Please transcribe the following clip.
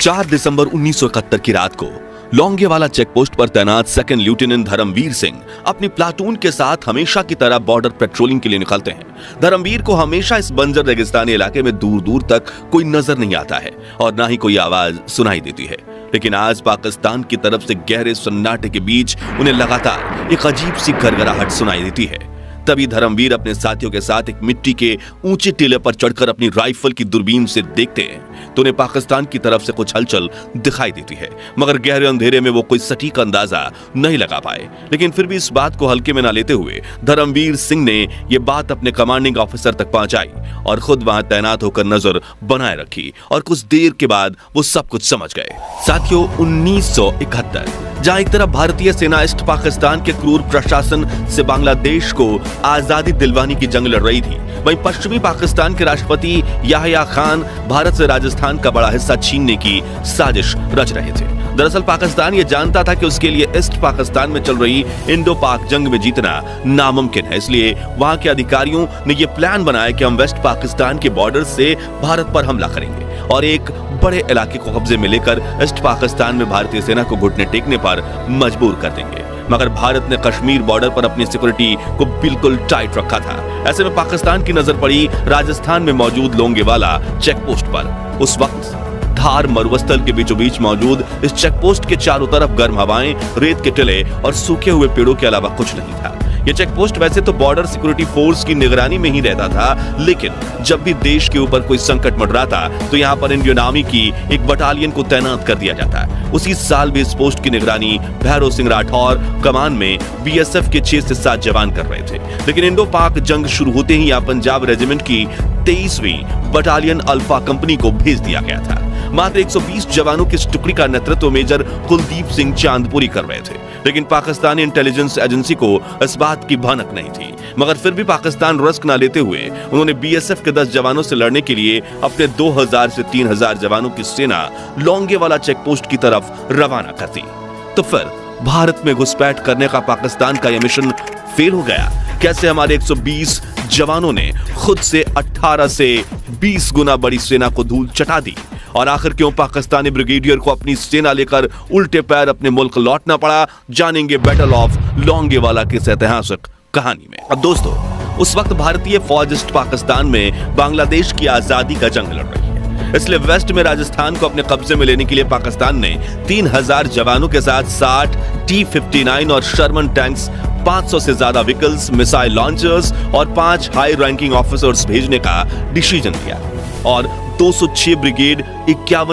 4 दिसंबर 1971 की रात को लौंगेवाला चेकपोस्ट पर तैनात सेकंड लेफ्टिनेंट धर्मवीर सिंह अपनी प्लाटून के साथ हमेशा की तरह बॉर्डर पेट्रोलिंग के लिए निकलते हैं। धर्मवीर को हमेशा इस बंजर रेगिस्तानी इलाके में दूर दूर तक कोई नजर नहीं आता है और ना ही कोई आवाज सुनाई देती है, लेकिन आज पाकिस्तान की तरफ से गहरे सन्नाटे के बीच उन्हें लगातार एक अजीब सी गड़गड़ाहट सुनाई देती है। तभी धर्मवीर अपने साथियों के साथ एक मिट्टी के ऊंचे टीले पर चढ़कर अपनी राइफल की दूरबीन से देखते हैं तो उन्हें पाकिस्तान की तरफ से कुछ हलचल दिखाई देती है, मगर गहरे अंधेरे में वो कोई सटीक अंदाजा नहीं लगा पाए। लेकिन फिर भी इस बात को हल्के में ना लेते हुए धर्मवीर सिंह ने ये बात अपने कमांडिंग ऑफिसर तक पहुंचाई और खुद वहां तैनात होकर नजर बनाए रखी और कुछ देर के बाद वो सब कुछ समझ गए। साथियों, 1971 जहां एक तरफ भारतीय सेना ईस्ट पाकिस्तान के क्रूर प्रशासन से बांग्लादेश को आजादी दिलवाने की जंग लड़ रही थी, वहीं पश्चिमी पाकिस्तान के राष्ट्रपति याहिया खान भारत से राजस्थान का बड़ा हिस्सा छीनने की साजिश रच रहे थे। दरअसल पाकिस्तान ये जानता था कि उसके लिए ईस्ट पाकिस्तान में चल रही इंडो पाक जंग में जीतना नामुमकिन है, इसलिए वहां के अधिकारियों ने यह प्लान बनाया कि हम वेस्ट पाकिस्तान के बॉर्डर से भारत पर हमला करेंगे और एक बड़े इलाके को कब्जे में लेकर ईस्ट पाकिस्तान में भारतीय सेना को घुटने टेकने पर मजबूर कर देंगे। मगर भारत ने कश्मीर बॉर्डर पर अपनी सिक्योरिटी को बिल्कुल टाइट रखा था। ऐसे में पाकिस्तान की नजर पड़ी राजस्थान में मौजूद लौंगेवाला चेकपोस्ट पर। उस वक्त धार मरुस्थल के बीचों बीच मौजूद इस चेकपोस्ट के चारों तरफ गर्म हवाएं, रेत के टिले और सूखे हुए पेड़ों के अलावा कुछ नहीं था। ये चेकपोस्ट वैसे तो बॉर्डर सिक्योरिटी फोर्स की निगरानी में ही रहता था, लेकिन जब भी देश के ऊपर कोई संकट मंडराता तो यहाँ पर इंडियन आर्मी की एक बटालियन को तैनात कर दिया जाता है। उसी साल भी इस पोस्ट की निगरानी भैरव सिंह राठौर कमान में बीएसएफ के 6 से 7 जवान कर रहे थे। लेकिन इंडो पाक जंग शुरू होते ही यहाँ पंजाब रेजिमेंट की 23वीं बटालियन अल्फा कंपनी को भेज दिया गया था। मात्र 120 जवानों की इस टुकड़ी का नेतृत्व मेजर कुलदीप सिंह चांदपुरी कर रहे थे, लेकिन पाकिस्तानी इंटेलिजेंस एजेंसी को इस बात की भनक नहीं थी। मगर फिर भी पाकिस्तान रिस्क न लेते हुए उन्होंने बीएसएफ के 10 जवानों से लड़ने के लिए अपने 2000 से 3000 जवानों की सेना लौंगेवाला चेकपोस्ट की तरफ रवाना कर दी। तो फिर भारत में घुसपैठ करने का पाकिस्तान का यह मिशन फेल हो गया। कैसे हमारे 120 जवानों ने खुद से 18 से 20 गुना बड़ी सेना को धूल चटा दी और आखिर क्यों पाकिस्तानी ब्रिगेडियर को अपनी सेना लेकर उल्टे पैर अपने मुल्क लौटना पड़ा, जानेंगे बैटल ऑफ लौंगेवाला की इस ऐतिहासिक कहानी में। अब दोस्तों, उस वक्त भारतीय फौज ईस्ट पाकिस्तान में बांग्लादेश की आजादी का जंग लड़ रही है, इसलिए वेस्ट में राजस्थान को अपने कब्जे में लेने के लिए पाकिस्तान ने 3000 जवानों के साथ 60 T-59 और शर्मन टैंक्स, 500 से ज्यादा व्हीकल्स, मिसाइल लॉन्चर्स और 5 हाई रैंकिंग ऑफिसर्स भेजने का डिसीजन लिया और 206 ब्रिगेड, 51